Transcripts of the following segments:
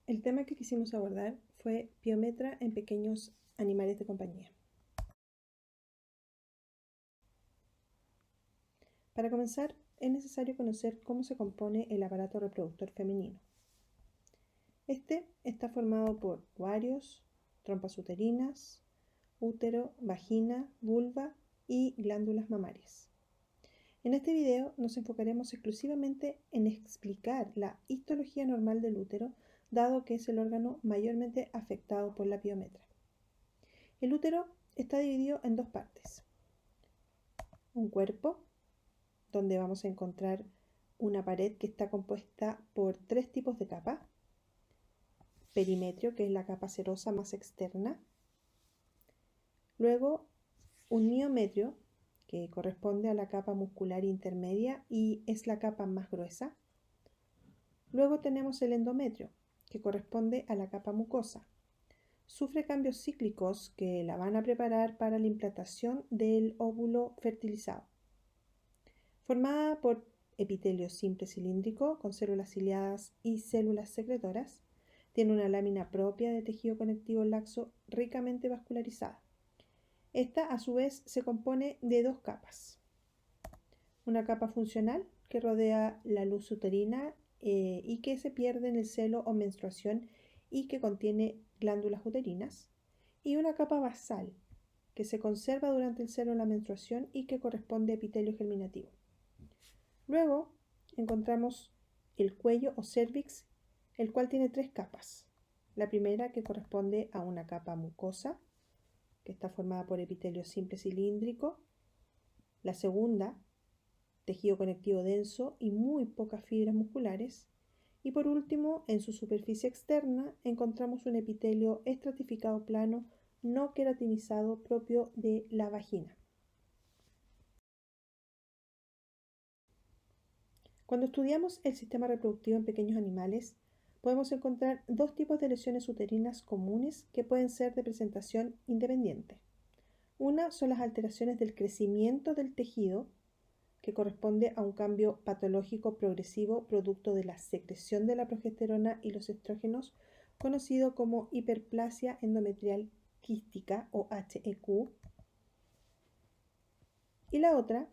El tema que quisimos abordar fue piometra en pequeños animales de compañía. Para comenzar, es necesario conocer cómo se compone el aparato reproductor femenino. Este está formado por ovarios, trompas uterinas, útero, vagina, vulva y glándulas mamarias. En este video nos enfocaremos exclusivamente en explicar la histología normal del útero, dado que es el órgano mayormente afectado por la piometra. El útero está dividido en dos partes. Un cuerpo, donde vamos a encontrar una pared que está compuesta por tres tipos de capas. Perimetrio, que es la capa serosa más externa. Luego, un miometrio, que corresponde a la capa muscular intermedia y es la capa más gruesa. Luego tenemos el endometrio, que corresponde a la capa mucosa. Sufre cambios cíclicos que la van a preparar para la implantación del óvulo fertilizado. Formada por epitelio simple cilíndrico con células ciliadas y células secretoras, tiene una lámina propia de tejido conectivo laxo ricamente vascularizada. Esta, a su vez, se compone de dos capas. Una capa funcional que rodea la luz uterina y que se pierde en el celo o menstruación y que contiene glándulas uterinas. Y una capa basal que se conserva durante el celo o la menstruación y que corresponde a epitelio germinativo. Luego encontramos el cuello o cérvix, el cual tiene tres capas. La primera, que corresponde a una capa mucosa, que está formada por epitelio simple cilíndrico. La segunda, tejido conectivo denso y muy pocas fibras musculares. Y por último, en su superficie externa, encontramos un epitelio estratificado plano no queratinizado propio de la vagina. Cuando estudiamos el sistema reproductivo en pequeños animales, podemos encontrar dos tipos de lesiones uterinas comunes que pueden ser de presentación independiente. Una son las alteraciones del crecimiento del tejido, que corresponde a un cambio patológico progresivo producto de la secreción de la progesterona y los estrógenos, conocido como hiperplasia endometrial quística o HEQ. Y la otra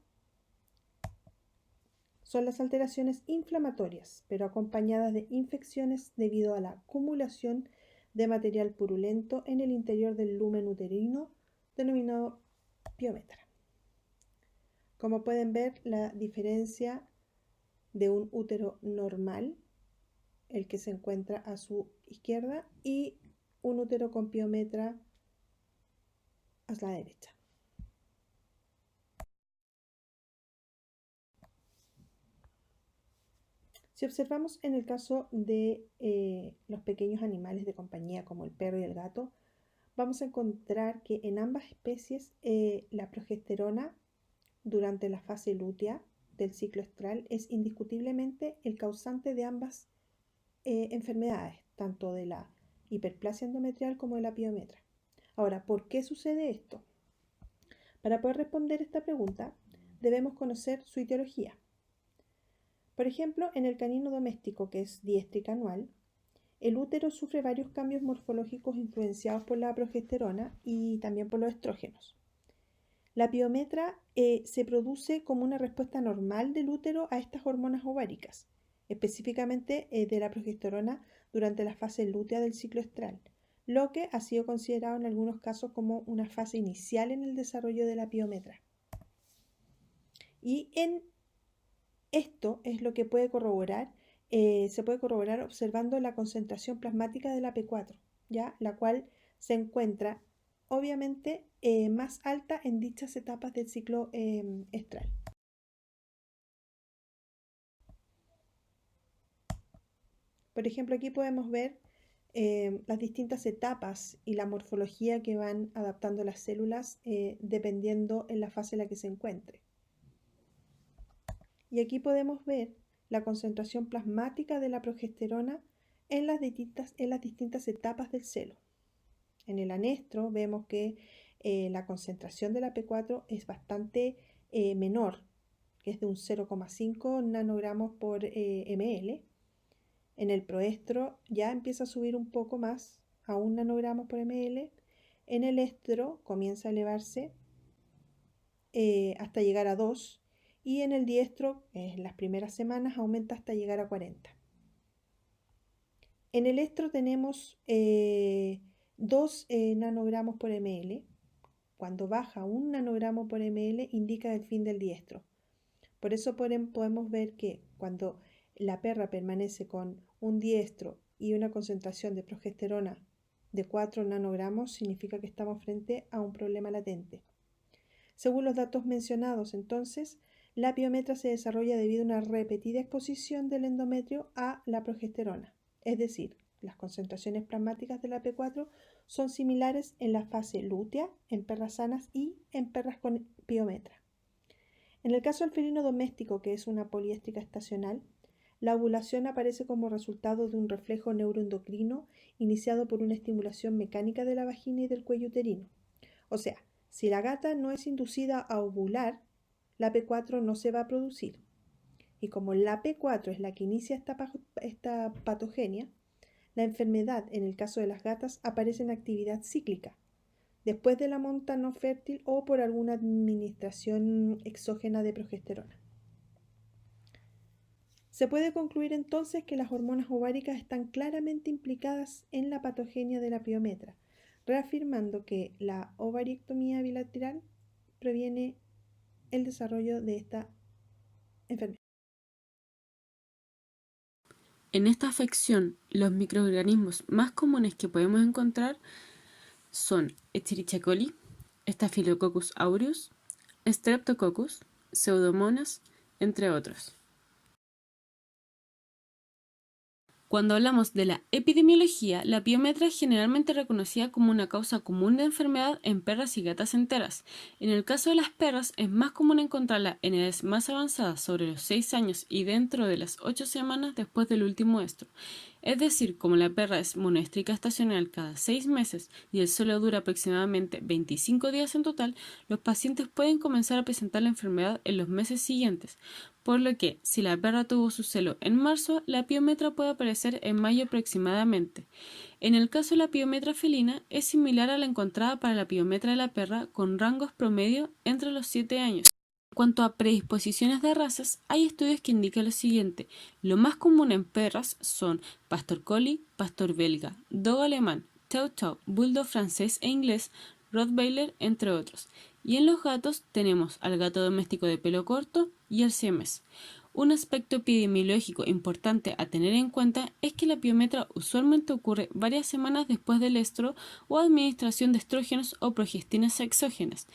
son las alteraciones inflamatorias, pero acompañadas de infecciones debido a la acumulación de material purulento en el interior del lumen uterino, denominado piometra. Como pueden ver, la diferencia de un útero normal, el que se encuentra a su izquierda, y un útero con piometra a la derecha. Si observamos en el caso de los pequeños animales de compañía como el perro y el gato, vamos a encontrar que en ambas especies la progesterona durante la fase lútea del ciclo estral es indiscutiblemente el causante de ambas enfermedades, tanto de la hiperplasia endometrial como de la piometra. Ahora, ¿por qué sucede esto? Para poder responder esta pregunta, debemos conocer su etiología. Por ejemplo, en el canino doméstico, que es diéstrica anual, el útero sufre varios cambios morfológicos influenciados por la progesterona y también por los estrógenos. La piometra se produce como una respuesta normal del útero a estas hormonas ováricas, específicamente de la progesterona durante la fase lútea del ciclo estral, lo que ha sido considerado en algunos casos como una fase inicial en el desarrollo de la piometra. Y en esto es lo que se puede corroborar observando la concentración plasmática de la P4, ¿ya? La cual se encuentra obviamente más alta en dichas etapas del ciclo estral. Por ejemplo, aquí podemos ver las distintas etapas y la morfología que van adaptando las células dependiendo en la fase en la que se encuentre. Y aquí podemos ver la concentración plasmática de la progesterona en las distintas etapas del celo. En el anestro vemos que la concentración de la P4 es bastante menor, que es de un 0,5 nanogramos por ml, En el proestro ya empieza a subir un poco más, a 1 nanogramos por ml. En el estro comienza a elevarse hasta llegar a 2, y en el diestro, en las primeras semanas, aumenta hasta llegar a 40. En el estro tenemos 2 nanogramos por ml. Cuando baja 1 nanogramo por ml indica el fin del diestro. Por eso podemos ver que cuando la perra permanece con un diestro y una concentración de progesterona de 4 nanogramos, significa que estamos frente a un problema latente. Según los datos mencionados, entonces, la piometra se desarrolla debido a una repetida exposición del endometrio a la progesterona. Es decir, las concentraciones plasmáticas de la P4 son similares en la fase lútea, en perras sanas y en perras con piometra. En el caso del felino doméstico, que es una poliéstrica estacional, la ovulación aparece como resultado de un reflejo neuroendocrino iniciado por una estimulación mecánica de la vagina y del cuello uterino. O sea, si la gata no es inducida a ovular, la P4 no se va a producir. Y como la P4 es la que inicia esta patogenia, la enfermedad en el caso de las gatas aparece en actividad cíclica, después de la monta no fértil o por alguna administración exógena de progesterona. Se puede concluir entonces que las hormonas ováricas están claramente implicadas en la patogenia de la piometra, reafirmando que la ovariectomía bilateral previene el desarrollo de esta enfermedad. En esta afección, los microorganismos más comunes que podemos encontrar son Escherichia coli, Staphylococcus aureus, Streptococcus, Pseudomonas, entre otros. Cuando hablamos de la epidemiología, la piometra es generalmente reconocida como una causa común de enfermedad en perras y gatas enteras. En el caso de las perras, es más común encontrarla en edades más avanzadas, sobre los 6 años y dentro de las 8 semanas después del último estro. Es decir, como la perra es monoéstrica estacional cada 6 meses y el celo dura aproximadamente 25 días en total, los pacientes pueden comenzar a presentar la enfermedad en los meses siguientes, por lo que, si la perra tuvo su celo en marzo, la piometra puede aparecer en mayo aproximadamente. En el caso de la piometra felina, es similar a la encontrada para la piometra de la perra, con rangos promedio entre los 7 años. En cuanto a predisposiciones de razas, hay estudios que indican lo siguiente. Lo más común en perras son pastor collie, pastor belga, dogo alemán, chow chow, bulldog francés e inglés, rottweiler, entre otros. Y en los gatos tenemos al gato doméstico de pelo corto y el siamés. Un aspecto epidemiológico importante a tener en cuenta es que la piometra usualmente ocurre varias semanas después del estro o administración de estrógenos o progestinas exógenas.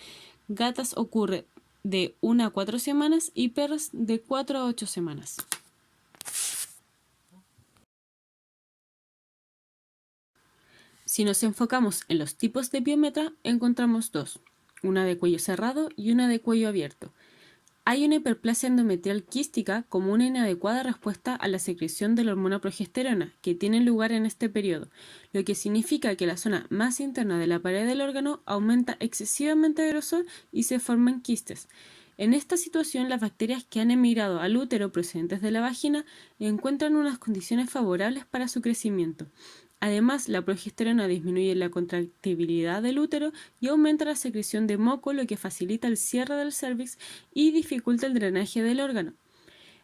Gatas ocurre de 1 a 4 semanas y perras de 4 a 8 semanas. Si nos enfocamos en los tipos de piometra, encontramos dos, una de cuello cerrado y una de cuello abierto. Hay una hiperplasia endometrial quística como una inadecuada respuesta a la secreción de la hormona progesterona que tiene lugar en este periodo, lo que significa que la zona más interna de la pared del órgano aumenta excesivamente de grosor y se forman quistes. En esta situación, las bacterias que han emigrado al útero procedentes de la vagina encuentran unas condiciones favorables para su crecimiento. Además, la progesterona disminuye la contractibilidad del útero y aumenta la secreción de moco, lo que facilita el cierre del cérvix y dificulta el drenaje del órgano.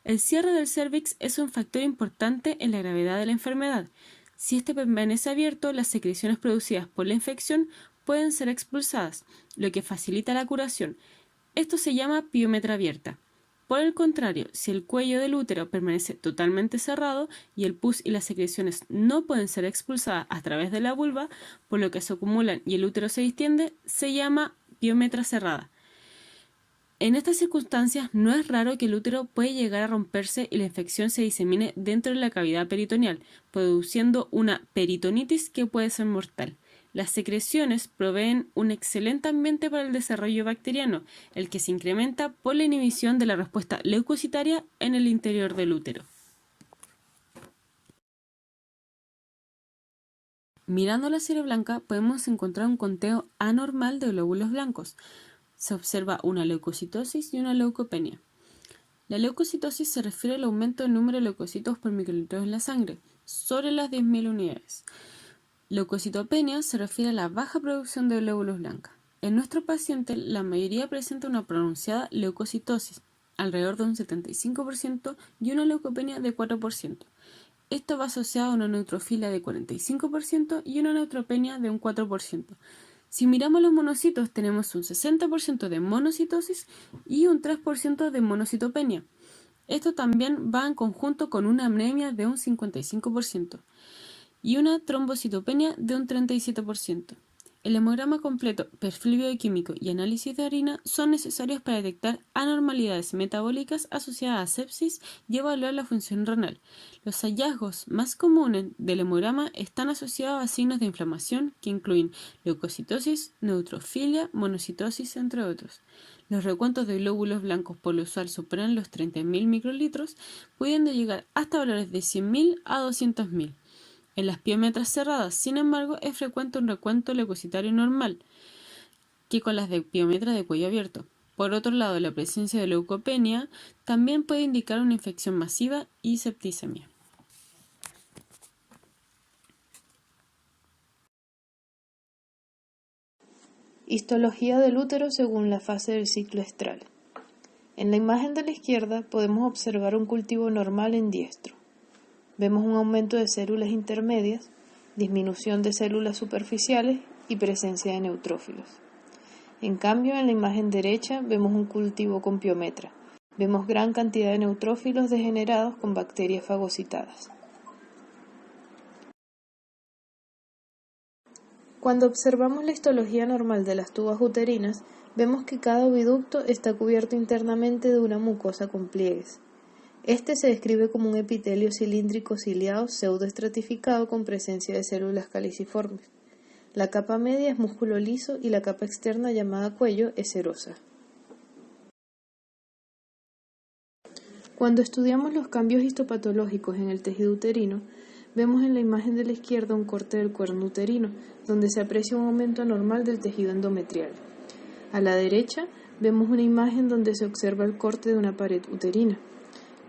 El cierre del cérvix es un factor importante en la gravedad de la enfermedad. Si este permanece abierto, las secreciones producidas por la infección pueden ser expulsadas, lo que facilita la curación. Esto se llama piometra abierta. Por el contrario, si el cuello del útero permanece totalmente cerrado y el pus y las secreciones no pueden ser expulsadas a través de la vulva, por lo que se acumulan y el útero se distiende, se llama piometra cerrada. En estas circunstancias no es raro que el útero puede llegar a romperse y la infección se disemine dentro de la cavidad peritoneal, produciendo una peritonitis que puede ser mortal. Las secreciones proveen un excelente ambiente para el desarrollo bacteriano, el que se incrementa por la inhibición de la respuesta leucocitaria en el interior del útero. Mirando la serie blanca podemos encontrar un conteo anormal de glóbulos blancos. Se observa una leucocitosis y una leucopenia. La leucocitosis se refiere al aumento del número de leucocitos por microlitro en la sangre, sobre las 10.000 unidades. Leucocitopenia se refiere a la baja producción de glóbulos blancos. En nuestro paciente, la mayoría presenta una pronunciada leucocitosis, alrededor de un 75%, y una leucopenia de 4%. Esto va asociado a una neutrofilia de 45% y una neutropenia de un 4%. Si miramos los monocitos, tenemos un 60% de monocitosis y un 3% de monocitopenia. Esto también va en conjunto con una anemia de un 55% y una trombocitopenia de un 37%. El hemograma completo, perfil bioquímico y análisis de orina son necesarios para detectar anormalidades metabólicas asociadas a sepsis y evaluar la función renal. Los hallazgos más comunes del hemograma están asociados a signos de inflamación que incluyen leucocitosis, neutrofilia, monocitosis, entre otros. Los recuentos de glóbulos blancos por lo usual superan los 30.000 microlitros, pudiendo llegar hasta valores de 100.000 a 200.000. En las piometras cerradas, sin embargo, es frecuente un recuento leucocitario normal que con las de piometra de cuello abierto. Por otro lado, la presencia de leucopenia también puede indicar una infección masiva y septicemia. Histología del útero según la fase del ciclo estral. En la imagen de la izquierda podemos observar un cultivo normal en diestro. Vemos un aumento de células intermedias, disminución de células superficiales y presencia de neutrófilos. En cambio, en la imagen derecha vemos un cultivo con piometra. Vemos gran cantidad de neutrófilos degenerados con bacterias fagocitadas. Cuando observamos la histología normal de las tubas uterinas, vemos que cada oviducto está cubierto internamente de una mucosa con pliegues. Este se describe como un epitelio cilíndrico ciliado pseudoestratificado con presencia de células caliciformes. La capa media es músculo liso y la capa externa llamada cuello es serosa. Cuando estudiamos los cambios histopatológicos en el tejido uterino, vemos en la imagen de la izquierda un corte del cuerno uterino, donde se aprecia un aumento anormal del tejido endometrial. A la derecha vemos una imagen donde se observa el corte de una pared uterina.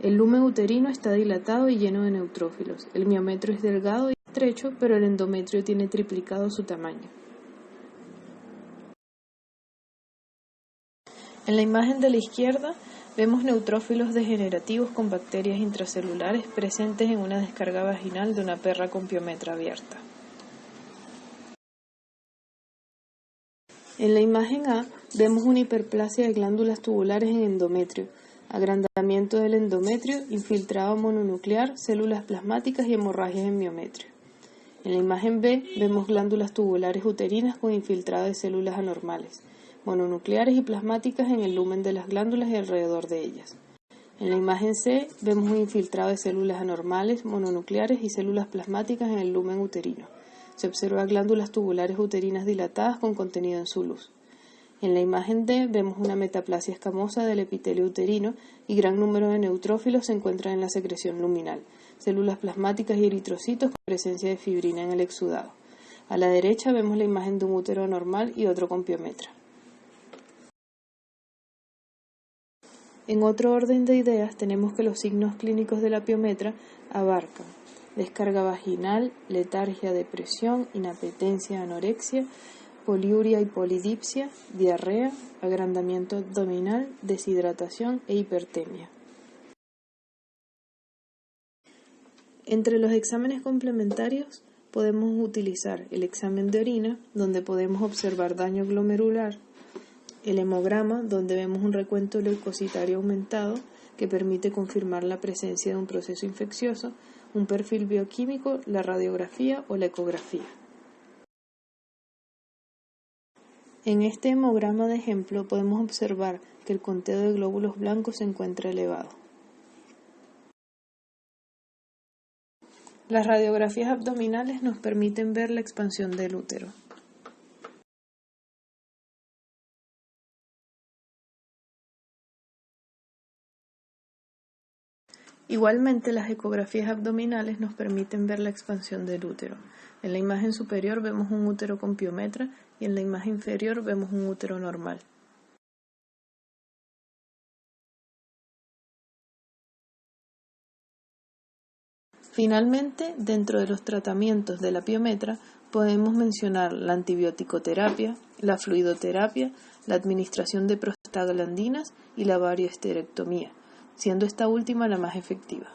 El lumen uterino está dilatado y lleno de neutrófilos. El miometrio es delgado y estrecho, pero el endometrio tiene triplicado su tamaño. En la imagen de la izquierda vemos neutrófilos degenerativos con bacterias intracelulares presentes en una descarga vaginal de una perra con piometra abierta. En la imagen A vemos una hiperplasia de glándulas tubulares en endometrio, agrandamiento del endometrio, infiltrado mononuclear, células plasmáticas y hemorragias en miometrio. En la imagen B vemos glándulas tubulares uterinas con infiltrado de células anormales, mononucleares y plasmáticas en el lumen de las glándulas y alrededor de ellas. En la imagen C vemos un infiltrado de células anormales, mononucleares y células plasmáticas en el lumen uterino. Se observa glándulas tubulares uterinas dilatadas con contenido en su luz. En la imagen D vemos una metaplasia escamosa del epitelio uterino y gran número de neutrófilos se encuentran en la secreción luminal, células plasmáticas y eritrocitos con presencia de fibrina en el exudado. A la derecha vemos la imagen de un útero normal y otro con piometra. En otro orden de ideas tenemos que los signos clínicos de la piometra abarcan descarga vaginal, letargia, depresión, inapetencia, anorexia, poliuria y polidipsia, diarrea, agrandamiento abdominal, deshidratación e hipertemia. Entre los exámenes complementarios podemos utilizar el examen de orina, donde podemos observar daño glomerular, el hemograma, donde vemos un recuento leucocitario aumentado que permite confirmar la presencia de un proceso infeccioso, un perfil bioquímico, la radiografía o la ecografía. En este hemograma de ejemplo podemos observar que el conteo de glóbulos blancos se encuentra elevado. Las radiografías abdominales nos permiten ver la expansión del útero. Igualmente, las ecografías abdominales nos permiten ver la expansión del útero. En la imagen superior vemos un útero con piometra y en la imagen inferior vemos un útero normal. Finalmente, dentro de los tratamientos de la piometra, podemos mencionar la antibiótico-terapia, la fluidoterapia, la administración de prostaglandinas y la varioesterectomía, siendo esta última la más efectiva.